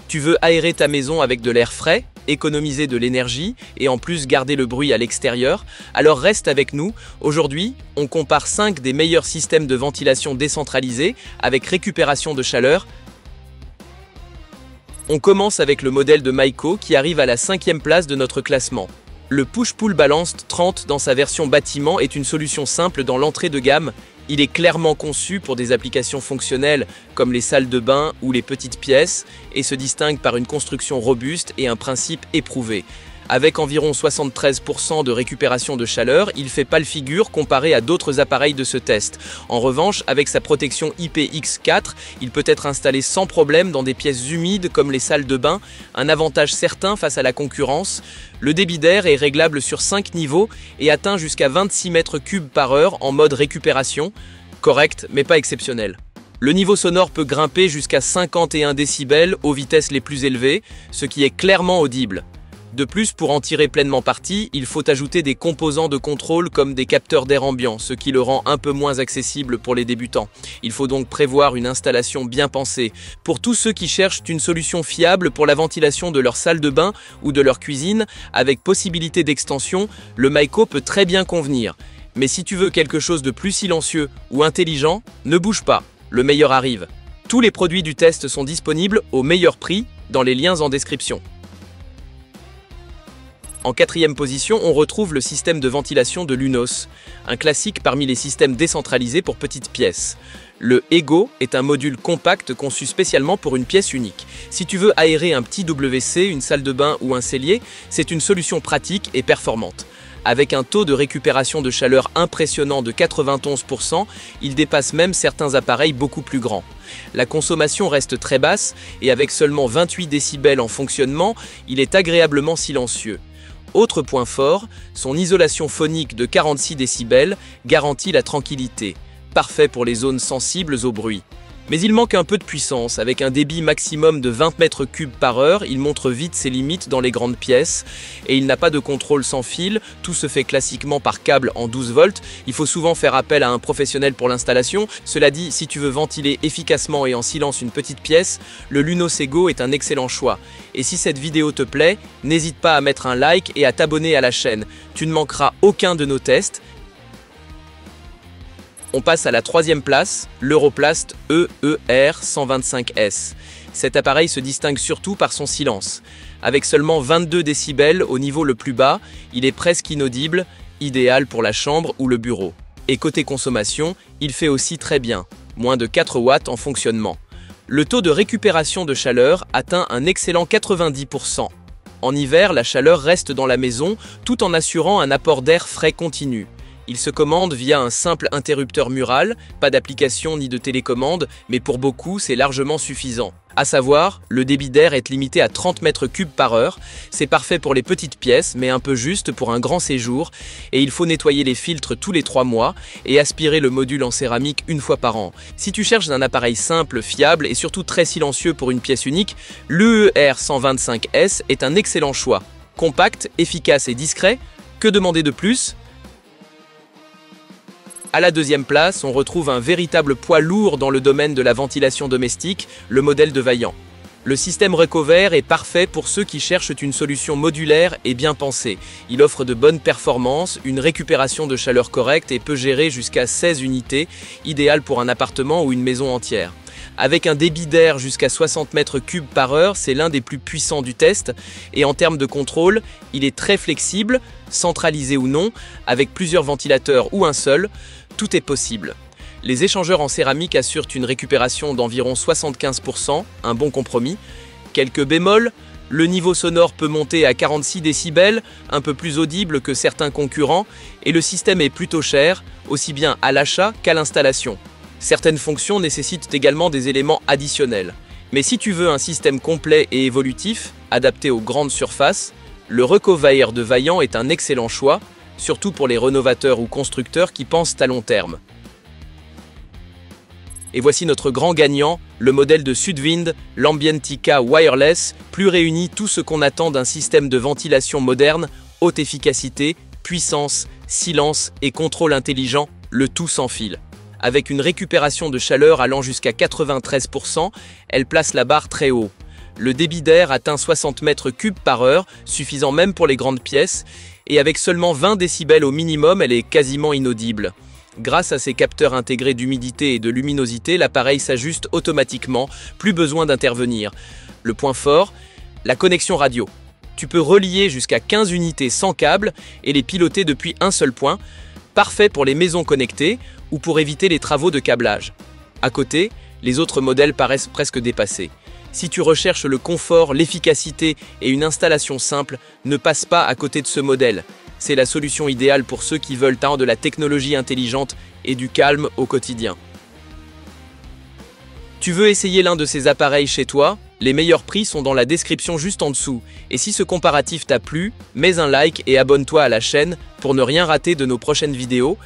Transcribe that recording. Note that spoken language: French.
Tu veux aérer ta maison avec de l'air frais, économiser de l'énergie et en plus garder le bruit à l'extérieur? Alors reste avec nous. Aujourd'hui, on compare 5 des meilleurs systèmes de ventilation décentralisés avec récupération de chaleur. On commence avec le modèle de Myco qui arrive à la 5e place de notre classement. Le Push-Pull Balanced 30 dans sa version bâtiment est une solution simple dans l'entrée de gamme. Il est clairement conçu pour des applications fonctionnelles comme les salles de bain ou les petites pièces et se distingue par une construction robuste et un principe éprouvé. Avec environ 73% de récupération de chaleur, il fait pâle figure comparé à d'autres appareils de ce test. En revanche, avec sa protection IPX4, il peut être installé sans problème dans des pièces humides comme les salles de bain, un avantage certain face à la concurrence. Le débit d'air est réglable sur 5 niveaux et atteint jusqu'à 26 mètres cubes par heure en mode récupération. Correct, mais pas exceptionnel. Le niveau sonore peut grimper jusqu'à 51 décibels aux vitesses les plus élevées, ce qui est clairement audible. De plus, pour en tirer pleinement parti, il faut ajouter des composants de contrôle comme des capteurs d'air ambiant, ce qui le rend un peu moins accessible pour les débutants. Il faut donc prévoir une installation bien pensée. Pour tous ceux qui cherchent une solution fiable pour la ventilation de leur salle de bain ou de leur cuisine, avec possibilité d'extension, le Myco peut très bien convenir. Mais si tu veux quelque chose de plus silencieux ou intelligent, ne bouge pas, le meilleur arrive. Tous les produits du test sont disponibles au meilleur prix dans les liens en description. En 4e position, on retrouve le système de ventilation de Lunos, un classique parmi les systèmes décentralisés pour petites pièces. Le Ego est un module compact conçu spécialement pour une pièce unique. Si tu veux aérer un petit WC, une salle de bain ou un cellier, c'est une solution pratique et performante. Avec un taux de récupération de chaleur impressionnant de 91%, il dépasse même certains appareils beaucoup plus grands. La consommation reste très basse et avec seulement 28 décibels en fonctionnement, il est agréablement silencieux. Autre point fort, son isolation phonique de 46 décibels garantit la tranquillité, parfait pour les zones sensibles au bruit. Mais il manque un peu de puissance, avec un débit maximum de 20 mètres cubes par heure, il montre vite ses limites dans les grandes pièces, et il n'a pas de contrôle sans fil, tout se fait classiquement par câble en 12 volts, il faut souvent faire appel à un professionnel pour l'installation. Cela dit, si tu veux ventiler efficacement et en silence une petite pièce, le Lunos Ego est un excellent choix. Et si cette vidéo te plaît, n'hésite pas à mettre un like et à t'abonner à la chaîne, tu ne manqueras aucun de nos tests. On passe à la 3e place, l'Europlast EER125S. Cet appareil se distingue surtout par son silence. Avec seulement 22 décibels au niveau le plus bas, il est presque inaudible, idéal pour la chambre ou le bureau. Et côté consommation, il fait aussi très bien, moins de 4 watts en fonctionnement. Le taux de récupération de chaleur atteint un excellent 90%. En hiver, la chaleur reste dans la maison tout en assurant un apport d'air frais continu. Il se commande via un simple interrupteur mural, pas d'application ni de télécommande, mais pour beaucoup, c'est largement suffisant. À savoir, le débit d'air est limité à 30 mètres cubes par heure, c'est parfait pour les petites pièces, mais un peu juste pour un grand séjour, et il faut nettoyer les filtres tous les 3 mois et aspirer le module en céramique une fois par an. Si tu cherches un appareil simple, fiable et surtout très silencieux pour une pièce unique, l'EER125S est un excellent choix. Compact, efficace et discret, que demander de plus ? À la 2e place, on retrouve un véritable poids lourd dans le domaine de la ventilation domestique, le modèle de Vaillant. Le système Recover est parfait pour ceux qui cherchent une solution modulaire et bien pensée. Il offre de bonnes performances, une récupération de chaleur correcte et peut gérer jusqu'à 16 unités, idéal pour un appartement ou une maison entière. Avec un débit d'air jusqu'à 60 mètres cubes par heure, c'est l'un des plus puissants du test. Et en termes de contrôle, il est très flexible, centralisé ou non, avec plusieurs ventilateurs ou un seul, tout est possible. Les échangeurs en céramique assurent une récupération d'environ 75%, un bon compromis. Quelques bémols, le niveau sonore peut monter à 46 décibels, un peu plus audible que certains concurrents, et le système est plutôt cher, aussi bien à l'achat qu'à l'installation. Certaines fonctions nécessitent également des éléments additionnels. Mais si tu veux un système complet et évolutif, adapté aux grandes surfaces, le Recover de Vaillant est un excellent choix, surtout pour les rénovateurs ou constructeurs qui pensent à long terme. Et voici notre grand gagnant, le modèle de Sudwind, l'Ambientica Wireless, plus réunit tout ce qu'on attend d'un système de ventilation moderne, haute efficacité, puissance, silence et contrôle intelligent, le tout sans fil. Avec une récupération de chaleur allant jusqu'à 93%, elle place la barre très haut. Le débit d'air atteint 60 mètres cubes par heure, suffisant même pour les grandes pièces, et avec seulement 20 décibels au minimum, elle est quasiment inaudible. Grâce à ses capteurs intégrés d'humidité et de luminosité, l'appareil s'ajuste automatiquement, plus besoin d'intervenir. Le point fort, la connexion radio. Tu peux relier jusqu'à 15 unités sans câble et les piloter depuis un seul point, parfait pour les maisons connectées ou pour éviter les travaux de câblage. À côté, les autres modèles paraissent presque dépassés. Si tu recherches le confort, l'efficacité et une installation simple, ne passe pas à côté de ce modèle. C'est la solution idéale pour ceux qui veulent tant de la technologie intelligente et du calme au quotidien. Tu veux essayer l'un de ces appareils chez toi? Les meilleurs prix sont dans la description juste en dessous. Et si ce comparatif t'a plu, mets un like et abonne-toi à la chaîne pour ne rien rater de nos prochaines vidéos.